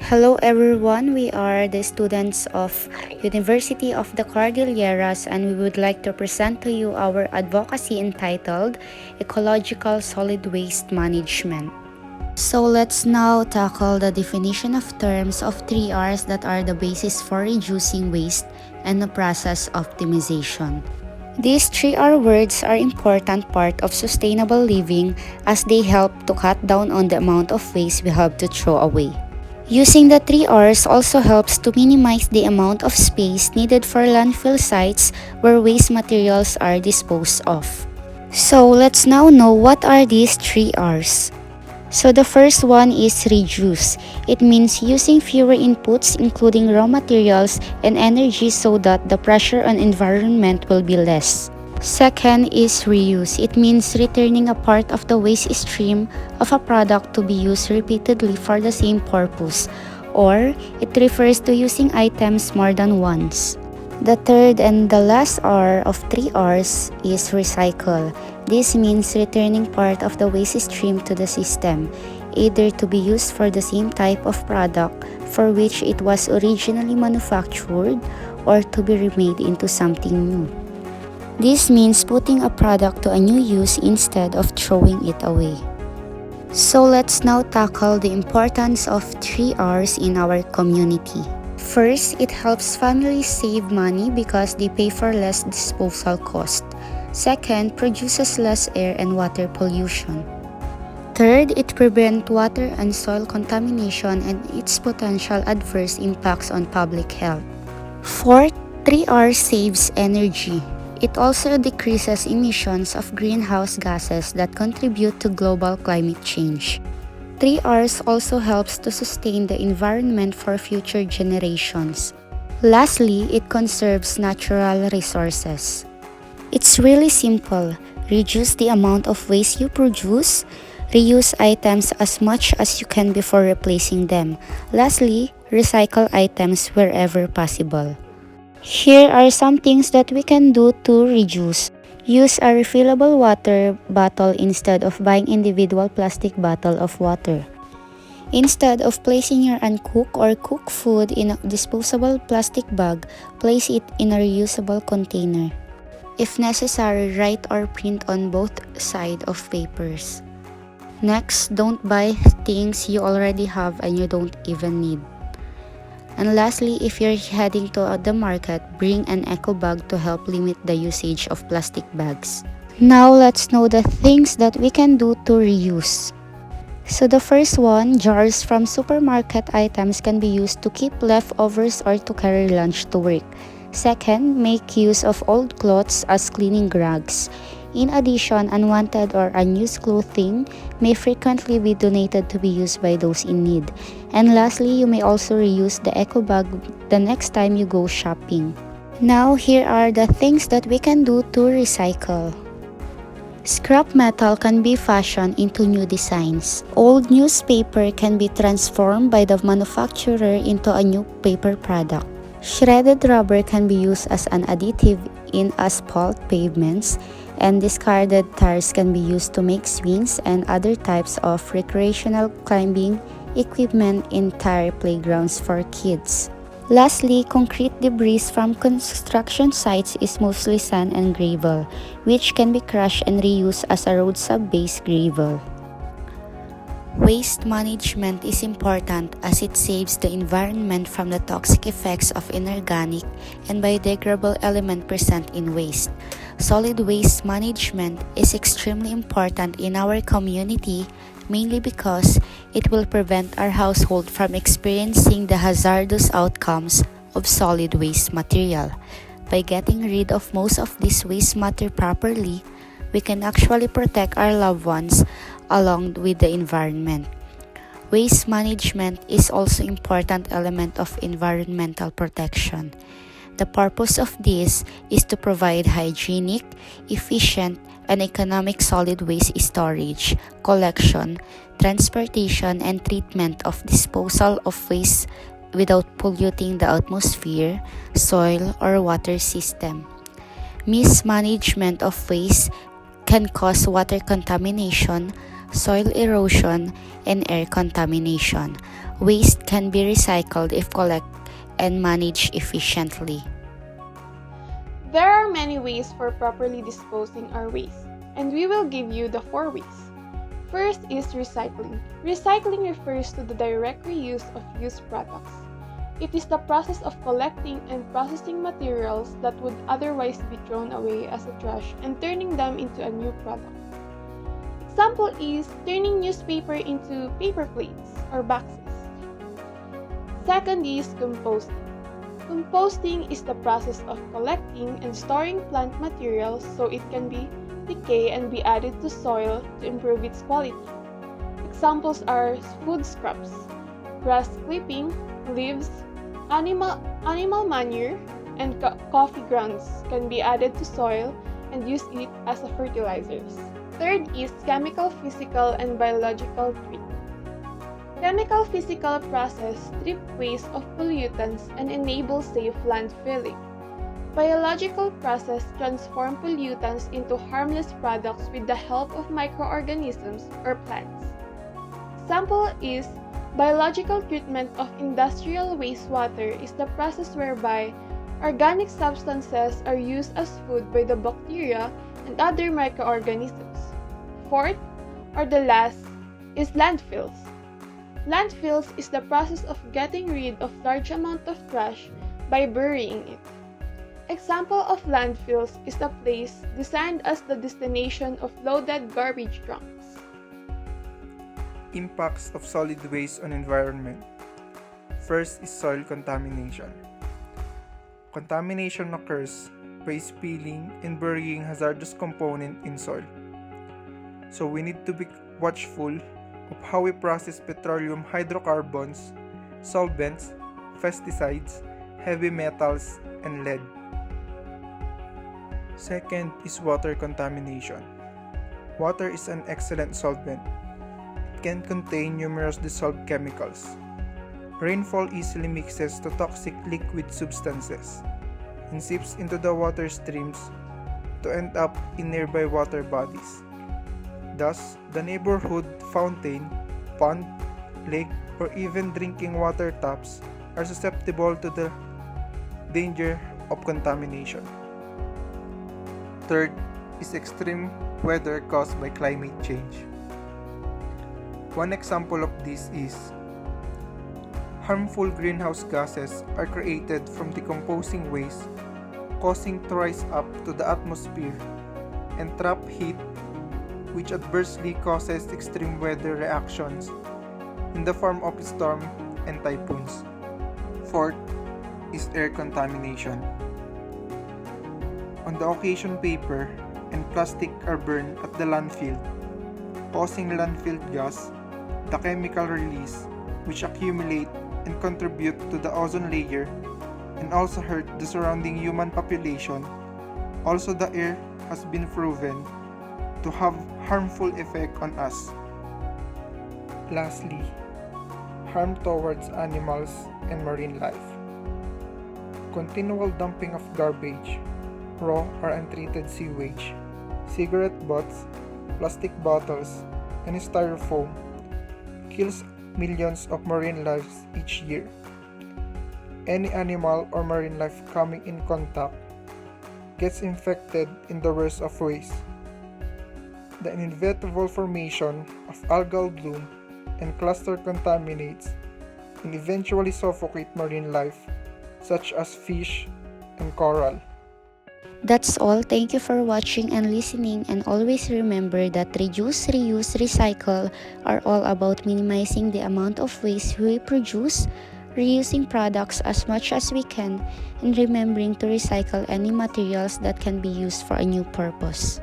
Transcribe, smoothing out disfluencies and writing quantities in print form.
Hello everyone, we are the students of University of the Cordilleras and we would like to present to you our advocacy entitled Ecological Solid Waste Management. So let's now tackle the definition of terms of 3 R's that are the basis for reducing waste and the process optimization. These 3 R words are important part of sustainable living as they help to cut down on the amount of waste we have to throw away. Using the 3 R's also helps to minimize the amount of space needed for landfill sites where waste materials are disposed of. So let's now know what are these 3 R's. So the first one is reduce. It means using fewer inputs including raw materials and energy so that the pressure on environment will be less. Second is reuse. It means returning a part of the waste stream of a product to be used repeatedly for the same purpose, or it refers to using items more than once. The third and the last R of 3 R's is recycle. This means returning part of the waste stream to the system, either to be used for the same type of product for which it was originally manufactured or to be remade into something new. This means putting a product to a new use instead of throwing it away. So let's now tackle the importance of 3 R's in our community. First, it helps families save money because they pay for less disposal cost. Second, produces less air and water pollution. Third, it prevents water and soil contamination and its potential adverse impacts on public health. Fourth, 3 R saves energy. It also decreases emissions of greenhouse gases that contribute to global climate change. 3 R's also helps to sustain the environment for future generations. Lastly, it conserves natural resources. It's really simple. Reduce the amount of waste you produce. Reuse items as much as you can before replacing them. Lastly, recycle items wherever possible. Here are some things that we can do to reduce. Use a refillable water bottle instead of buying individual plastic bottle of water. Instead of placing your uncooked or cooked food in a disposable plastic bag, place it in a reusable container. If necessary, write or print on both sides of papers. Next, don't buy things you already have and you don't even need. And lastly, if you're heading to the market, bring an eco bag to help limit the usage of plastic bags. Now let's know the things that we can do to reuse. So the first one, jars from supermarket items can be used to keep leftovers or to carry lunch to work. Second, make use of old clothes as cleaning rags. In addition, unwanted or unused clothing may frequently be donated to be used by those in need. And lastly, you may also reuse the eco bag the next time you go shopping. Now, here are the things that we can do to recycle. Scrap metal can be fashioned into new designs. Old newspaper can be transformed by the manufacturer into a new paper product. Shredded rubber can be used as an additive in asphalt pavements, and discarded tires can be used to make swings and other types of recreational climbing equipment in tire playgrounds for kids. Lastly, concrete debris from construction sites is mostly sand and gravel, which can be crushed and reused as a road sub-base gravel. Waste management is important as it saves the environment from the toxic effects of inorganic and biodegradable elements present in waste. Solid waste management is extremely important in our community, mainly because it will prevent our household from experiencing the hazardous outcomes of solid waste material. By getting rid of most of this waste matter properly, we can actually protect our loved ones along with the environment. Waste management is also an important element of environmental protection. The purpose of this is to provide hygienic, efficient, and economic solid waste storage, collection, transportation, and treatment of disposal of waste without polluting the atmosphere, soil, or water system. Mismanagement of waste can cause water contamination, soil erosion, and air contamination. Waste can be recycled if collected and managed efficiently. There are many ways for properly disposing our waste, and we will give you the 4 ways. First is recycling. Recycling refers to the direct reuse of used products. It is the process of collecting and processing materials that would otherwise be thrown away as a trash and turning them into a new product. Example is turning newspaper into paper plates or boxes. Second is composting. Composting is the process of collecting and storing plant materials so it can be decay and be added to soil to improve its quality. Examples are food scraps, grass clipping, leaves, animal manure, and coffee grounds can be added to soil and use it as a fertilizers. Third is chemical, physical, and biological treatment. Chemical physical process strip waste of pollutants and enable safe landfilling. Biological process transform pollutants into harmless products with the help of microorganisms or plants. Example is biological treatment of industrial wastewater is the process whereby organic substances are used as food by the bacteria and other microorganisms. Fourth, or the last, is landfills. Landfills is the process of getting rid of large amount of trash by burying it. Example of landfills is the place designed as the destination of loaded garbage trucks. Impacts of solid waste on environment. First is soil contamination. Contamination occurs by spilling and burying hazardous component in soil. So we need to be watchful of how we process petroleum hydrocarbons, solvents, pesticides, heavy metals, and lead. Second is water contamination. Water is an excellent solvent. It can contain numerous dissolved chemicals. Rainfall easily mixes to toxic liquid substances and seeps into the water streams to end up in nearby water bodies. Thus, the neighborhood fountain, pond, lake, or even drinking water taps are susceptible to the danger of contamination. Third is extreme weather caused by climate change. One example of this is harmful greenhouse gases are created from decomposing waste, causing to rise up to the atmosphere and trap heat, which adversely causes extreme weather reactions in the form of storm and typhoons. Fourth is air contamination. On the occasion, paper and plastic are burned at the landfill, causing landfill gas, the chemical release, which accumulate and contribute to the ozone layer and also hurt the surrounding human population. Also, the air has been proven to have harmful effect on us. Lastly, harm towards animals and marine life. Continual dumping of garbage, raw or untreated sewage, cigarette butts, plastic bottles, and styrofoam kills millions of marine lives each year. Any animal or marine life coming in contact gets infected in the worst of ways. The inevitable formation of algal bloom and cluster contaminates and eventually suffocate marine life such as fish and coral. That's all. Thank you for watching and listening, and always remember that reduce, reuse, recycle are all about minimizing the amount of waste we produce, reusing products as much as we can, and remembering to recycle any materials that can be used for a new purpose.